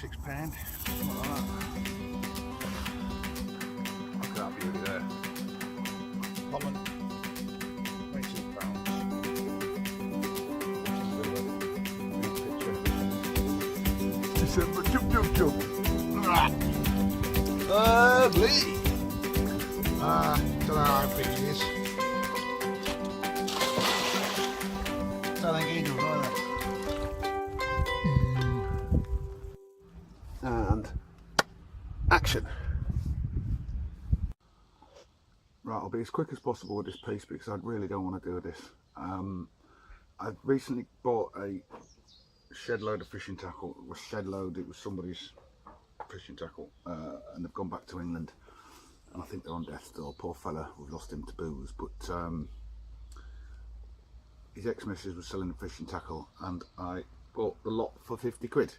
£6, something like that. Look at that beauty there. Common, £26. December, jump, jump, jump. Ugly. Don't know how big it is. Telling angels, aren't they? And action. Right, I'll be as quick as possible with this piece because I really don't want to do this. I've recently bought a shed load of fishing tackle. It was shed load, it was somebody's fishing tackle, and they've gone back to England, and I think they're on death still. Poor fella, we've lost him to booze, but his ex-missus was selling the fishing tackle, and I bought the lot for 50 quid.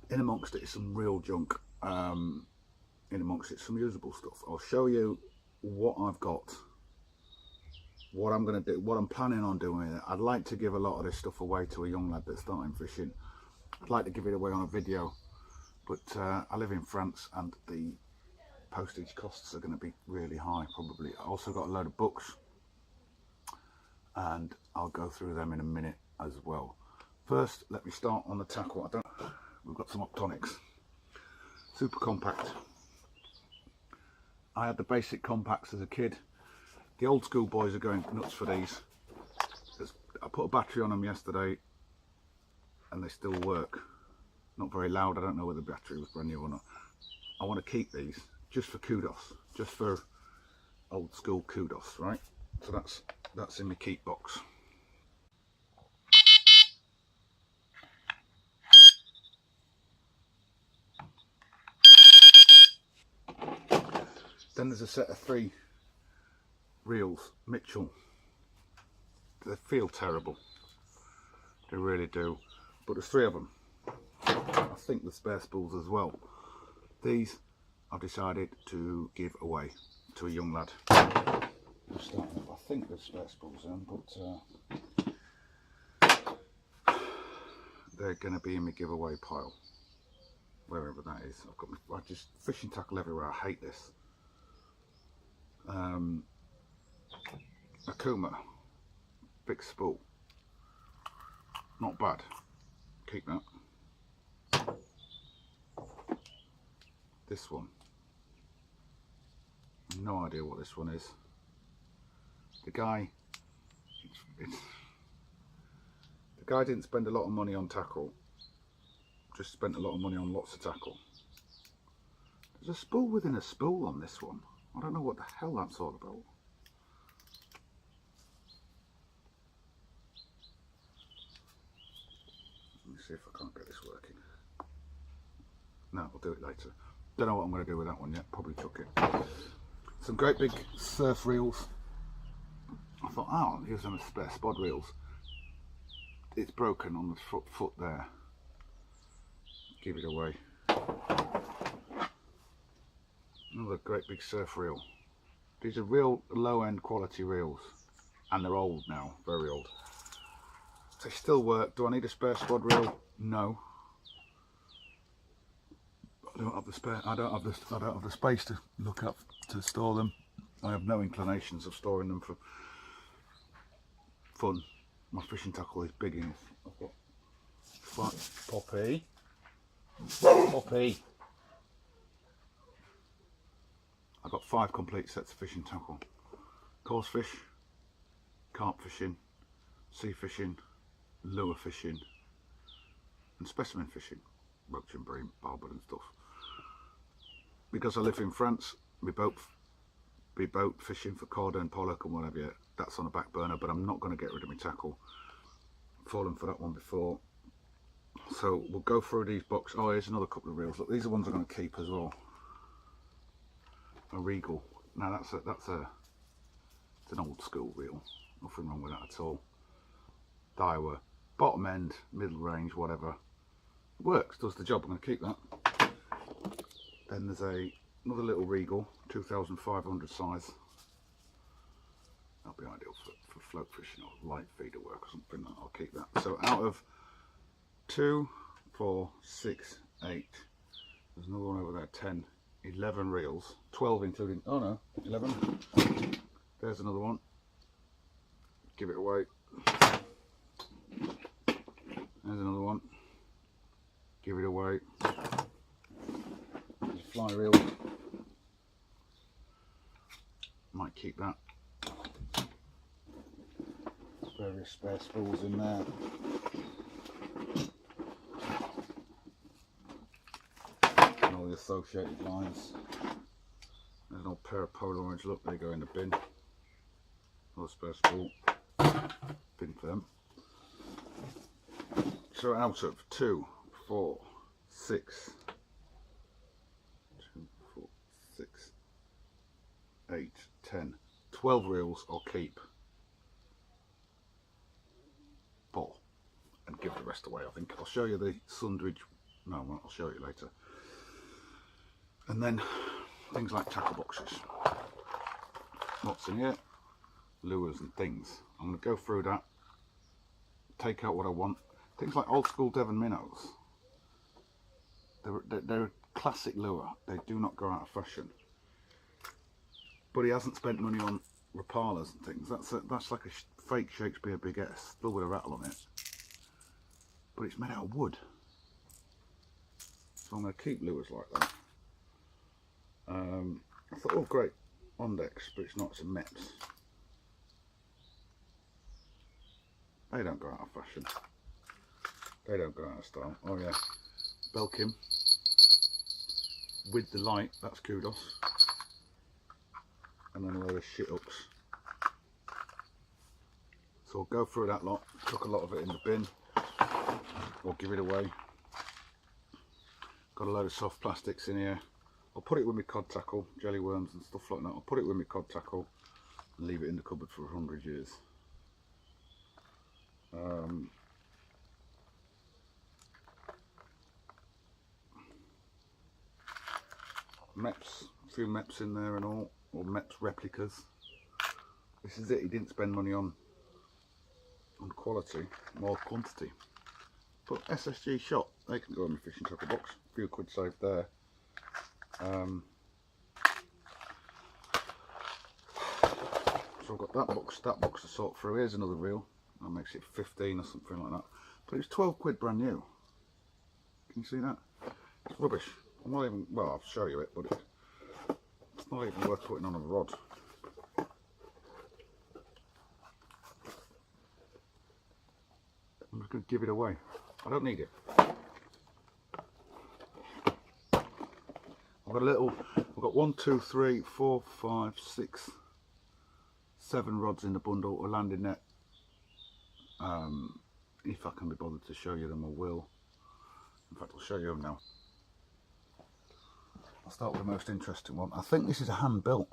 In amongst it is some real junk, in amongst it some usable stuff. I'll show you what I've got, what I'm going to do, what I'm planning on doing with it. I'd like to give a lot of this stuff away to a young lad that's starting fishing. I'd like to give it away on a video, but I live in France and the postage costs are going to be really high probably. I also got a load of books and I'll go through them in a minute as well. First, let me start on the tackle. We've got some Optonics, super compact. I had the basic compacts as a kid. The old school boys are going nuts for these. I put a battery on them yesterday and they still work. Not very loud, I don't know whether the battery was brand new or not. I want to keep these just for kudos, just for old school kudos, right? So that's in my keep box. Then there's a set of 3 reels, Mitchell. They feel terrible, they really do, but there's 3 of them. I think the spare spools as well. These I've decided to give away to a young lad. I think there's spare spools in, but they're going to be in my giveaway pile, wherever that is. I just fishing tackle everywhere. I hate this. Akuma, big spool, not bad, keep that. This one, no idea what this one is. The guy didn't spend a lot of money on tackle, just spent a lot of money on lots of tackle. There's a spool within a spool on this one. I don't know what the hell that's all about. Let me see if I can't get this working. No, we'll do it later. Don't know what I'm going to do with that one yet. Probably chuck it. Some great big surf reels. I thought, oh, I'll use them as spare spod reels. It's broken on the foot there. Give it away. Another great big surf reel. These are real low-end quality reels, and they're old now, very old. They still work. Do I need a spare spod reel? No. I don't have the spare. I don't have the space to look up to store them. I have no inclinations of storing them for fun. My fishing tackle is big enough. I've got Poppy. I've got 5 complete sets of fishing tackle. Coarse fish, carp fishing, sea fishing, lure fishing, and specimen fishing, roach and bream, barbel and stuff. Because I live in France, we boat fishing for cod and pollock and whatever, that's on a back burner, but I'm not going to get rid of my tackle. I've fallen for that one before. So we'll go through these boxes. Oh, here's another couple of reels. Look, these are ones I'm going to keep as well. A Regal. Now it's an old school reel. Nothing wrong with that at all. Daiwa, bottom end, middle range, whatever. Works, does the job. I'm going to keep that. Then there's another little Regal, 2,500 size. That'll be ideal for float fishing or light feeder work or something. I'll keep that. So out of 2, 4, 6, 8. There's another one over there, 10, 11 reels, 12 including, oh no, 11. There's another one. Give it away. There's another one. Give it away. There's a fly reel. Might keep that. Various spare spools in there. And all the associated lines. There's an old pair of Polaroids, look, they go in the bin. Another spare spool. Bin for them. So out of 2, 4, 6, 2, 4, 6, 8, 10, 12 reels or keep. Ball. And give the rest away, I think. I'll show you the Sundridge. No, I'll show you later. And then things like tackle boxes. What's in here? Lures and things. I'm going to go through that, take out what I want. Things like old school Devon minnows. They're a classic lure. They do not go out of fashion. But he hasn't spent money on Rapalas and things. That's like a fake Shakespeare Big S, still with a rattle on it. But it's made out of wood. So I'm going to keep lures like that. I thought, oh great, Ondex, but it's not, it's a Meps. They don't go out of fashion. They don't go out of style. Oh yeah, Belkin with the light, that's kudos. And then a load of shit hooks. So I'll go through that lot, chuck a lot of it in the bin, or give it away. Got a load of soft plastics in here. I'll put it with my cod tackle, jelly worms and stuff like that. I'll put it with my cod tackle and leave it in the cupboard for 100 years. Meps, a few Meps in there and all, or Meps replicas. This is it, he didn't spend money on quality, more quantity. But SSG shot, they can go in my fishing tackle box, a few quid saved there. So I've got that box to sort through. Here's another reel, that makes it 15 or something like that. But it's 12 quid brand new. Can you see that? It's rubbish. I'm not even, well, I'll show you it, but it's not even worth putting on a rod. I'm just going to give it away. I don't need it. I've got 1, 2, 3, 4, 5, 6, 7 rods in the bundle, a landing net. If I can be bothered to show you them, I will. In fact, I'll show you them now. I'll start with the most interesting one. I think this is a hand built,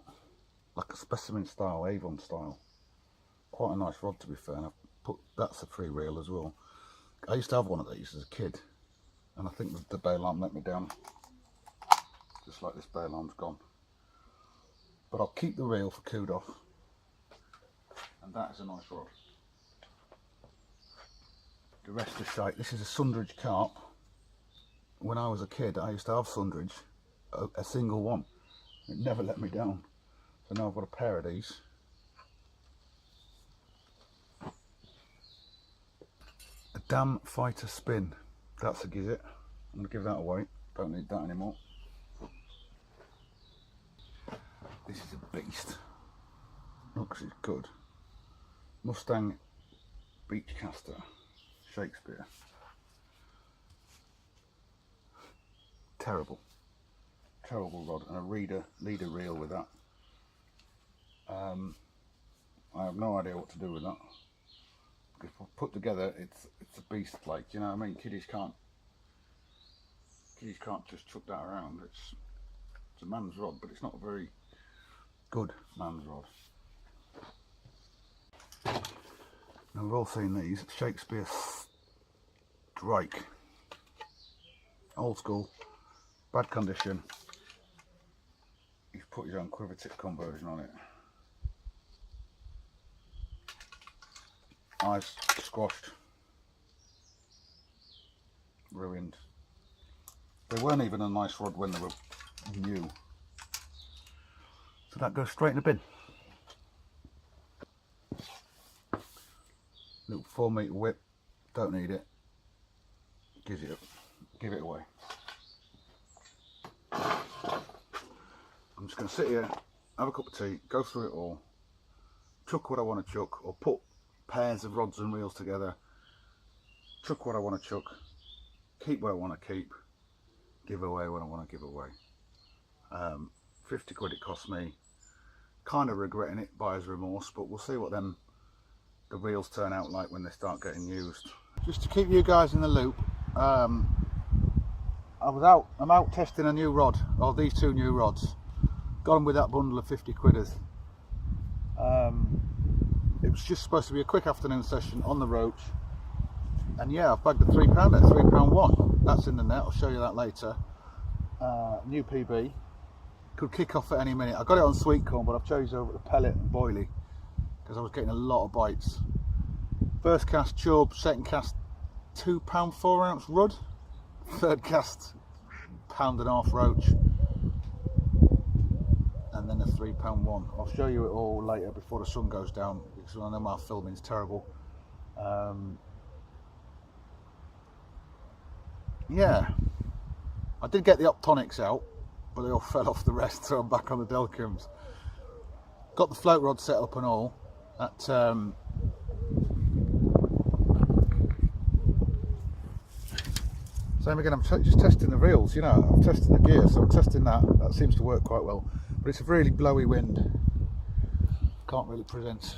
like a specimen style, Avon style. Quite a nice rod to be fair, and that's a free reel as well. I used to have one of these as a kid, and I think the bail arm let me down. Just like this bail arm's gone. But I'll keep the reel for kudos, and that is a nice rod. The rest is shite. This is a Sundridge carp. When I was a kid, I used to have Sundridge, a single one. It never let me down. So now I've got a pair of these. A Dam Fighter Spin. That's a gizzard. I'm going to give that away. Don't need that anymore. This is a beast. Looks it's good. Mustang Beach Caster. Shakespeare. Terrible rod, and a leader reel with that. I have no idea what to do with that. If put together, it's a beast. Like, you know what I mean? Kiddies can't just chuck that around. It's a man's rod, but it's not a very good man's rod. Now we've all seen these. Shakespeare Strike. Old school, bad condition. He's put his own quiver tip conversion on it. Eyes squashed, ruined. They weren't even a nice rod when they were new. So that goes straight in the bin. Little 4-metre whip, don't need it. Give it away. I'm just going to sit here, have a cup of tea, go through it all, chuck what I want to chuck, or put pairs of rods and reels together, chuck what I want to chuck, keep what I want to keep, give away what I want to give away. 50 quid it cost me. Kind of regretting it, buyer's remorse, but we'll see what the reels turn out like when they start getting used. Just to keep you guys in the loop, I'm out testing a new rod, or these two new rods. Got them with that bundle of 50 quidders. It was just supposed to be a quick afternoon session on the Roach, and yeah, I've bagged a £3 at £3.1. That's in the net, I'll show you that later. New PB, could kick off at any minute. I got it on sweet corn, but I've chosen over the pellet and boilie because I was getting a lot of bites. First cast chub, second cast £2 4 ounce rudd, third cast £1.5 Roach, and then a £3.1. I'll show you it all later before the sun goes down because I know my filming's terrible. Yeah, I did get the optonics out, but they all fell off the rest, so I'm back on the Delcums. Got the float rod set up and all. At same again, I'm just testing the reels, you know, I'm testing the gear, so I'm testing that. That seems to work quite well, but it's a really blowy wind. Can't really present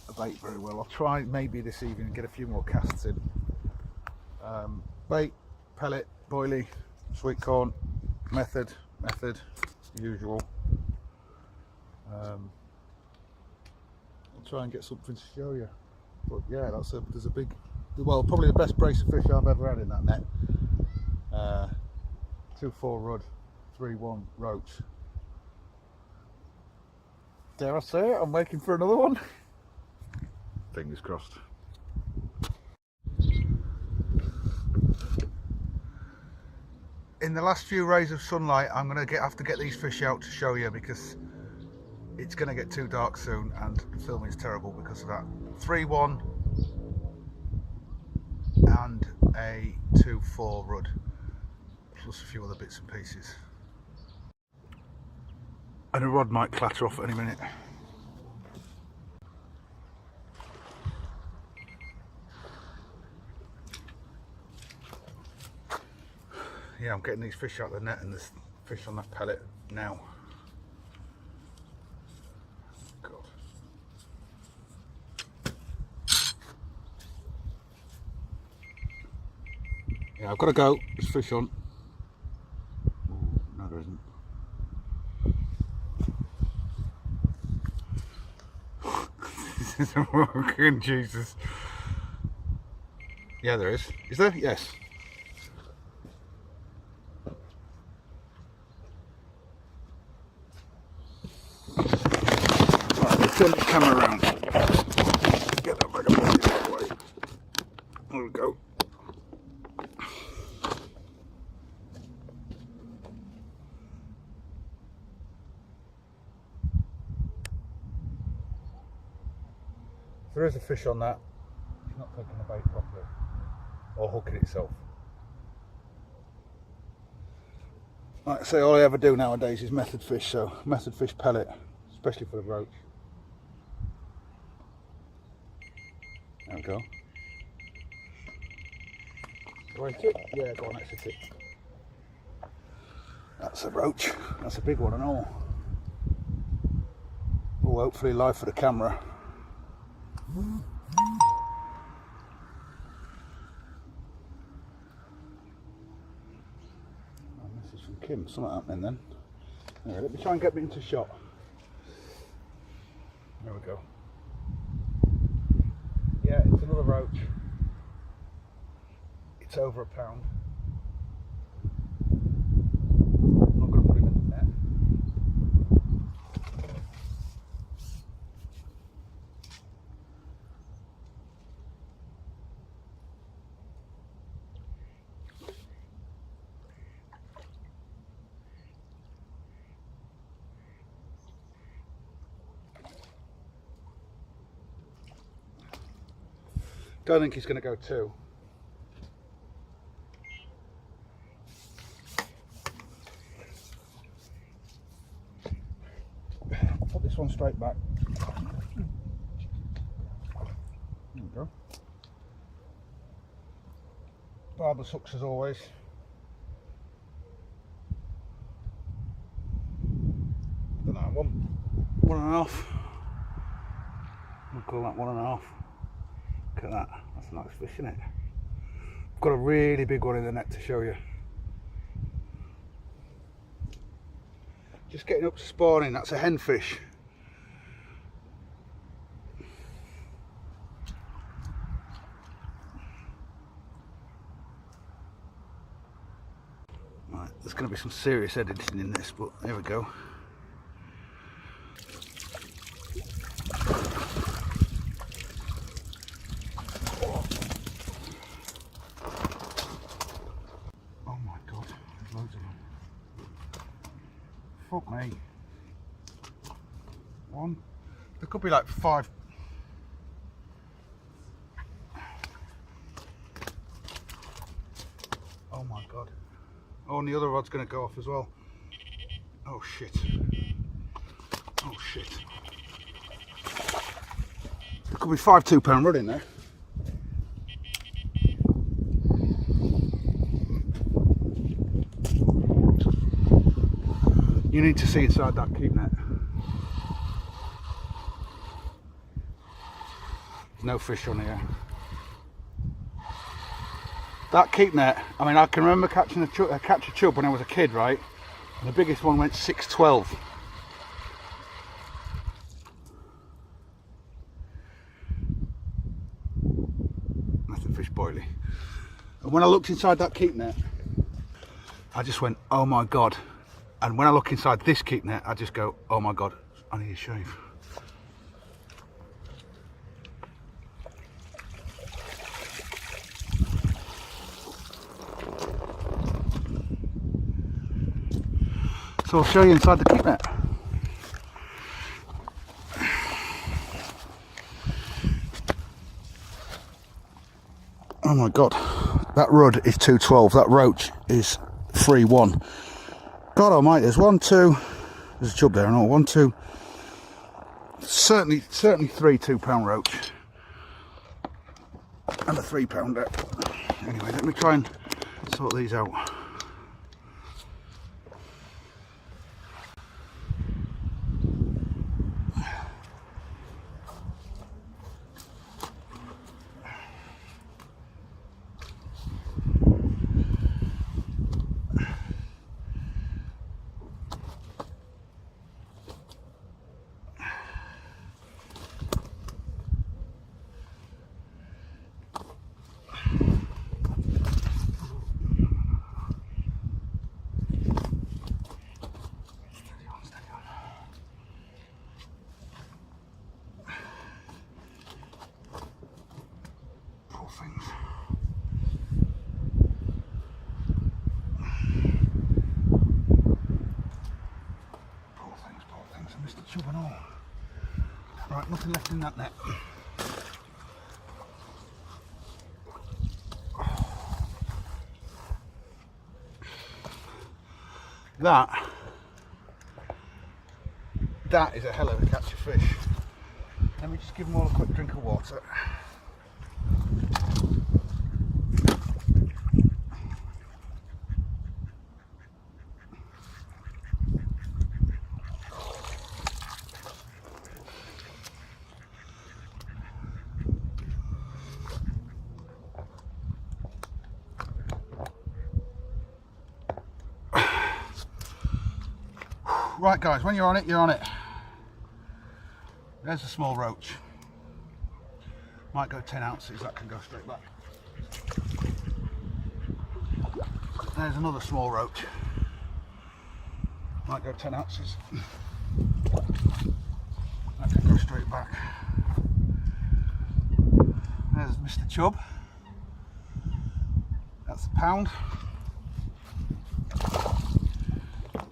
a bait very well. I'll try maybe this evening and get a few more casts in. Bait, pellet, boilie, sweet corn, method, usual. I'll try and get something to show you. But yeah, there's a big, well, probably the best brace of fish I've ever had in that net. 2-4 rudd, 3-1 Roach. Dare I say it? I'm waiting for another one. Fingers crossed. In the last few rays of sunlight, I'm going to have to get these fish out to show you because it's going to get too dark soon and the filming is terrible because of that. 3-1 and a 2-4 rudd, plus a few other bits and pieces. And a rod might clatter off at any minute. Yeah, I'm getting these fish out of the net and there's fish on that pellet now. God. Yeah, I've got to go. There's fish on. Ooh, no, there isn't. This is a walking Jesus. Yeah, there is. Is there? Yes. Turn the camera around. Get that bag of boys out of the way. There we go. There is a fish on that. It's not taking the bait properly. Or hooking itself. Like I say, all I ever do nowadays is method fish, so method fish pellet, especially for the Roach. There we go. Go on, tip? Yeah, go on, that's a tip. That's a Roach. That's a big one and all. Oh, hopefully live for the camera. And this is from Kim. Something happening then. Anyway, let me try and get me into shot. There we go. Yeah, it's another Roach. It's over £1. I'm not going to put him in the net. Don't think he's going to go 2. Put this one straight back. There we go. Barber's hooks as always. I don't know, 1.5. I'll call that 1.5. Look at that, that's a nice fish, isn't it? I've got a really big one in the net to show you. Just getting up to spawning, that's a hen fish. Right, there's going to be some serious editing in this, but there we go. Oh my god, there's loads of them. Fuck me. 1. There could be like 5. Oh my god. Oh, and the other rod's going to go off as well. Oh shit. Oh shit. There could be 5 2-pound rod in there. You need to see inside that keep net. There's no fish on here. That keep net, I mean, I can remember catching catch a chub when I was a kid, right? And the biggest one went 6.12. That's a fish boilie. And when I looked inside that keep net, I just went, oh my god. And when I look inside this keep net, I just go, oh my god, I need a shave. So I'll show you inside the keep net. Oh my god, that rud is 212, that roach is 3-1. God almighty, there's 1, 2, there's a chub there, no, 1, 2, certainly 3 2-pound roach, and a 3-pounder. Anyway, let me try and sort these out. Things. Poor things, I missed the chub and all. Right, nothing left in that net. That is a hell of a catch of fish. Let me just give them all a quick drink of water. Right guys, when you're on it, you're on it. There's a small roach. Might go 10 ounces, that can go straight back. There's another small roach. Might go 10 ounces. That can go straight back. There's Mr. Chub. That's a pound.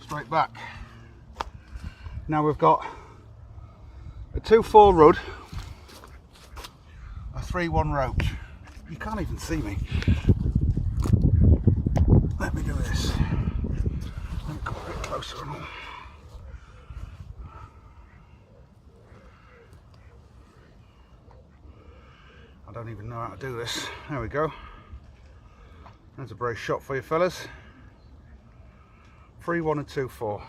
Straight back. Now we've got a 2-4 rud, a 3-1 roach. You can't even see me. Let me do this. Let me come a bit closer and all. I don't even know how to do this. There we go. There's a brace shot for you fellas. 3, 1 and 2, 4.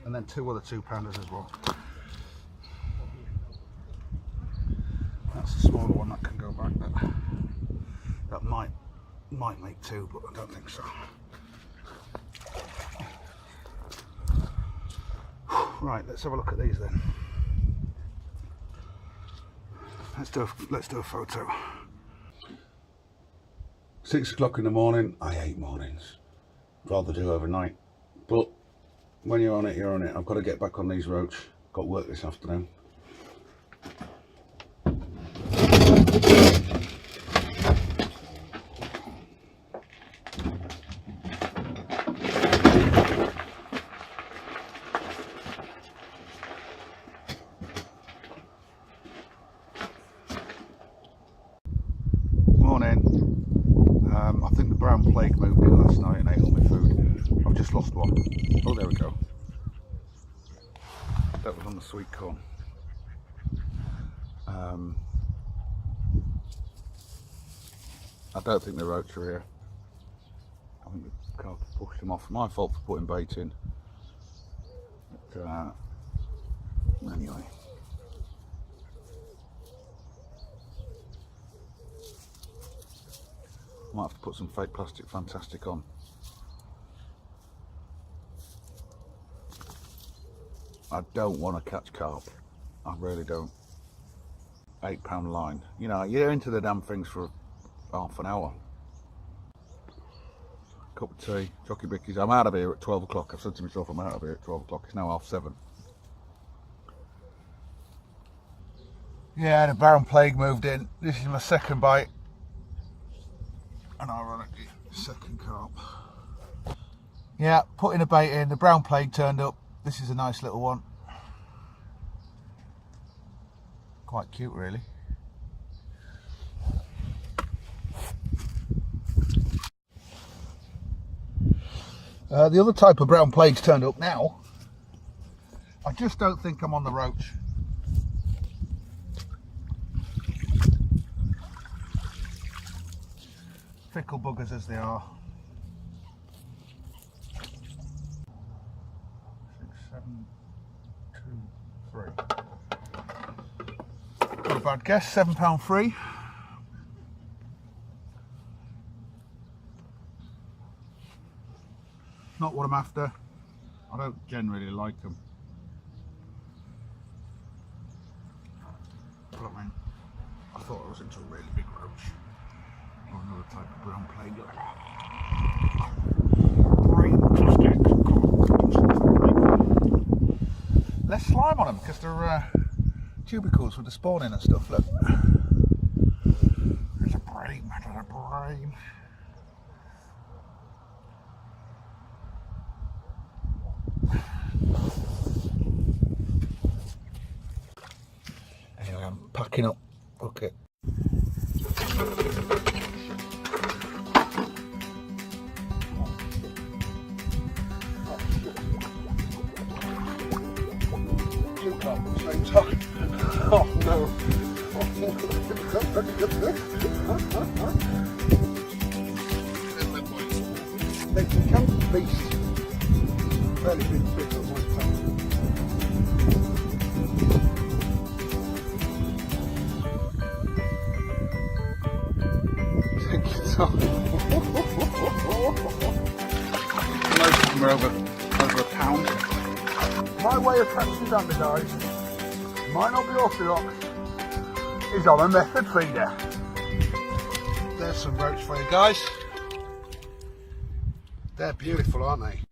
And then 2 other 2-pounders as well. That's the smaller one that can go back. That might make 2, but I don't think so. Right, let's have a look at these then. Let's do a photo. 6 o'clock in the morning. I hate mornings. Rather do overnight. But when you're on it, you're on it. I've got to get back on these Roach. Got work this afternoon. I think the brown plague moved in last night and ate all my food. I've just lost one. Oh, there we go. That was on the sweet corn. I don't think the Roach are here. I think the carp pushed them off. My fault for putting bait in. But, anyway. Might have to put some fake plastic fantastic on. I don't want to catch carp. I really don't. £8 line. You know, you're into the damn things for half an hour. Cup of tea, jockey bickies. I'm out of here at 12 o'clock. I've said to myself I'm out of here at 12 o'clock. It's now 7:30. Yeah, the brown plague moved in. This is my second bite. And ironically, second carp. Yeah, putting a bait in, the brown plague turned up. This is a nice little one. Quite cute really. The other type of brown plague's turned up now. I just don't think I'm on the Roach. Fickle buggers as they are. 6, 7, 2, 3. Not a bad guess. £7 free. Not what I'm after. I don't generally like them. But I mean, I thought I was into a really big Roach. Or another type of brown plague. Less slime on them because they're tubicles with the spawn in and stuff. Look, there's a brain, there's a brain. Anyway, I'm packing up. Okay. Oh no. They can come to beast. Fairly big fish on one time. Take your time. Most of them are over a pound. My way of catching dandelions, might not be orthodox, is on a method feeder. There's some Roach for you guys. They're beautiful, aren't they?